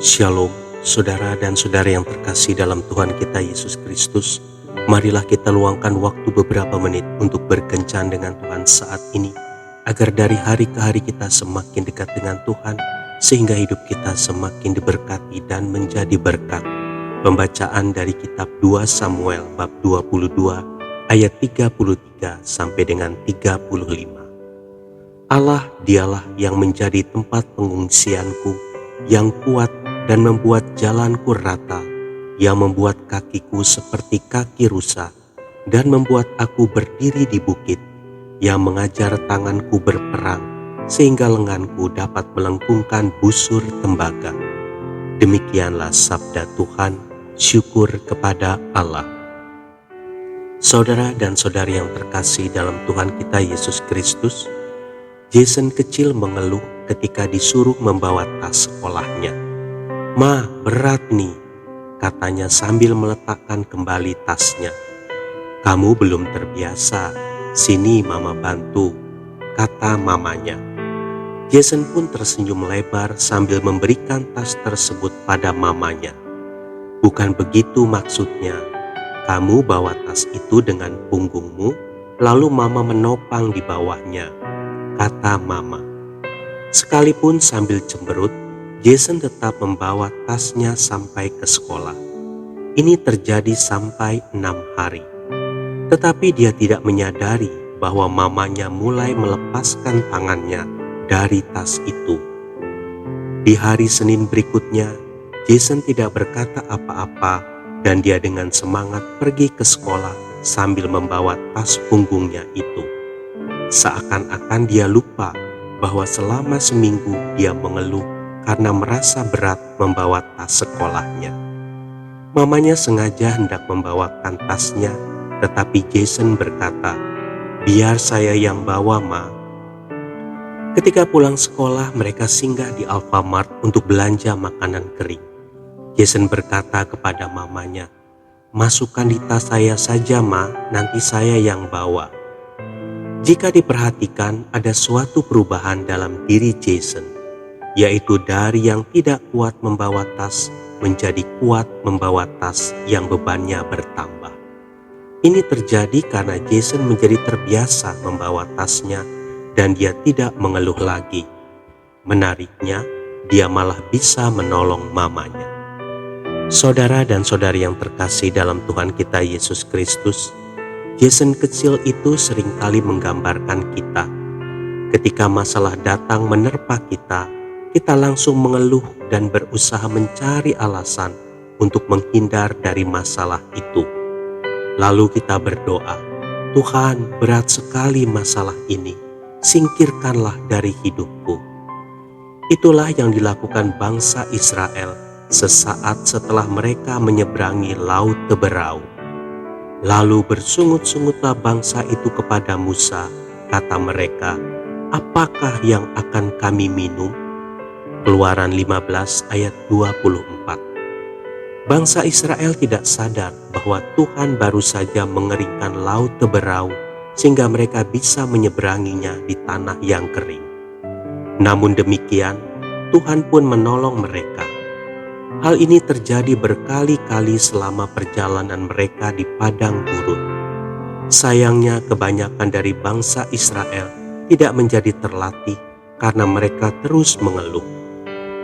Shalom, saudara dan saudari yang terkasih dalam Tuhan kita Yesus Kristus. Marilah kita luangkan waktu beberapa menit untuk berkencan dengan Tuhan saat ini, agar dari hari ke hari kita semakin dekat dengan Tuhan, sehingga hidup kita semakin diberkati dan menjadi berkat. Pembacaan dari kitab 2 Samuel bab 22 ayat 33 sampai dengan 35. Allah dialah yang menjadi tempat pengungsianku, yang kuat dan membuat jalanku rata, yang membuat kakiku seperti kaki rusa, dan membuat aku berdiri di bukit, yang mengajar tanganku berperang, sehingga lenganku dapat melengkungkan busur tembaga. Demikianlah sabda Tuhan, syukur kepada Allah. Saudara dan saudari yang terkasih dalam Tuhan kita Yesus Kristus, Jason kecil mengeluh ketika disuruh membawa tas sekolahnya. "Ma, berat nih," katanya sambil meletakkan kembali tasnya. "Kamu belum terbiasa, sini mama bantu," kata mamanya. Jason pun tersenyum lebar sambil memberikan tas tersebut pada mamanya. "Bukan begitu maksudnya, kamu bawa tas itu dengan punggungmu, lalu mama menopang di bawahnya," kata mama. Sekalipun sambil cemberut, Jason tetap membawa tasnya sampai ke sekolah. Ini terjadi sampai 6 hari. Tetapi dia tidak menyadari bahwa mamanya mulai melepaskan tangannya dari tas itu. Di hari Senin berikutnya, Jason tidak berkata apa-apa dan dia dengan semangat pergi ke sekolah sambil membawa tas punggungnya itu. Seakan-akan dia lupa bahwa selama seminggu dia mengeluh karena merasa berat membawa tas sekolahnya. Mamanya sengaja hendak membawakan tasnya, tetapi Jason berkata, "Biar saya yang bawa, Ma." Ketika pulang sekolah, mereka singgah di Alfamart untuk belanja makanan kering. Jason berkata kepada mamanya, "Masukkan di tas saya saja, Ma, nanti saya yang bawa." Jika diperhatikan, ada suatu perubahan dalam diri Jason, yaitu dari yang tidak kuat membawa tas menjadi kuat membawa tas yang bebannya bertambah. Ini terjadi karena Jason menjadi terbiasa membawa tasnya dan dia tidak mengeluh lagi. Menariknya, dia malah bisa menolong mamanya. Saudara dan saudari yang terkasih dalam Tuhan kita Yesus Kristus, Jason kecil itu seringkali menggambarkan kita. Ketika masalah datang menerpa kita, kita langsung mengeluh dan berusaha mencari alasan untuk menghindar dari masalah itu. Lalu kita berdoa, "Tuhan, berat sekali masalah ini, singkirkanlah dari hidupku." Itulah yang dilakukan bangsa Israel sesaat setelah mereka menyeberangi Laut Teberau. Lalu bersungut-sungutlah bangsa itu kepada Musa, kata mereka, "Apakah yang akan kami minum?" Keluaran 15 ayat 24. Bangsa Israel tidak sadar bahwa Tuhan baru saja mengeringkan Laut Teberau sehingga mereka bisa menyeberanginya di tanah yang kering. Namun demikian, Tuhan pun menolong mereka. Hal ini terjadi berkali-kali selama perjalanan mereka di padang gurun. Sayangnya kebanyakan dari bangsa Israel tidak menjadi terlatih karena mereka terus mengeluh.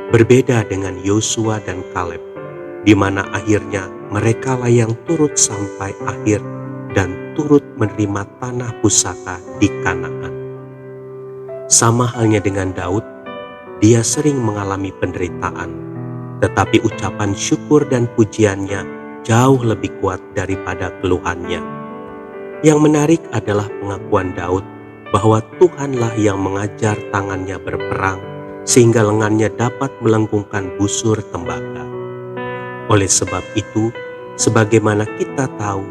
Berbeda dengan Yosua dan Kaleb, di mana akhirnya mereka lah yang turut sampai akhir dan turut menerima tanah pusaka di Kanaan. Sama halnya dengan Daud, dia sering mengalami penderitaan, tetapi ucapan syukur dan pujiannya jauh lebih kuat daripada keluhannya. Yang menarik adalah pengakuan Daud bahwa Tuhanlah yang mengajar tangannya berperang sehingga lengannya dapat melengkungkan busur tembaga. Oleh sebab itu, sebagaimana kita tahu,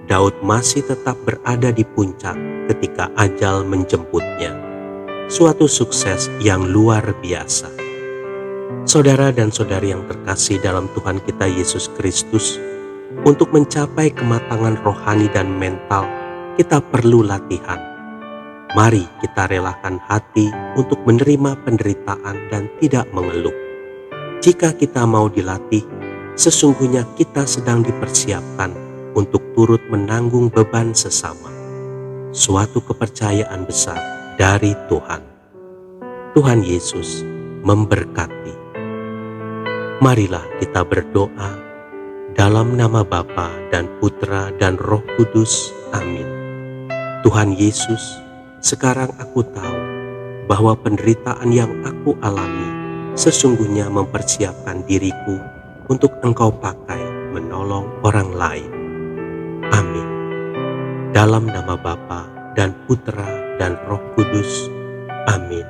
Daud masih tetap berada di puncak ketika ajal menjemputnya. Suatu sukses yang luar biasa. Saudara dan saudari yang terkasih dalam Tuhan kita Yesus Kristus, untuk mencapai kematangan rohani dan mental, kita perlu latihan. Mari kita relakan hati untuk menerima penderitaan dan tidak mengeluh. Jika kita mau dilatih, sesungguhnya kita sedang dipersiapkan untuk turut menanggung beban sesama. Suatu kepercayaan besar dari Tuhan. Tuhan Yesus memberkati. Marilah kita berdoa dalam nama Bapa dan Putra dan Roh Kudus. Amin. Tuhan Yesus, sekarang aku tahu bahwa penderitaan yang aku alami sesungguhnya mempersiapkan diriku untuk Engkau pakai menolong orang lain. Amin. Dalam nama Bapa dan Putra dan Roh Kudus. Amin.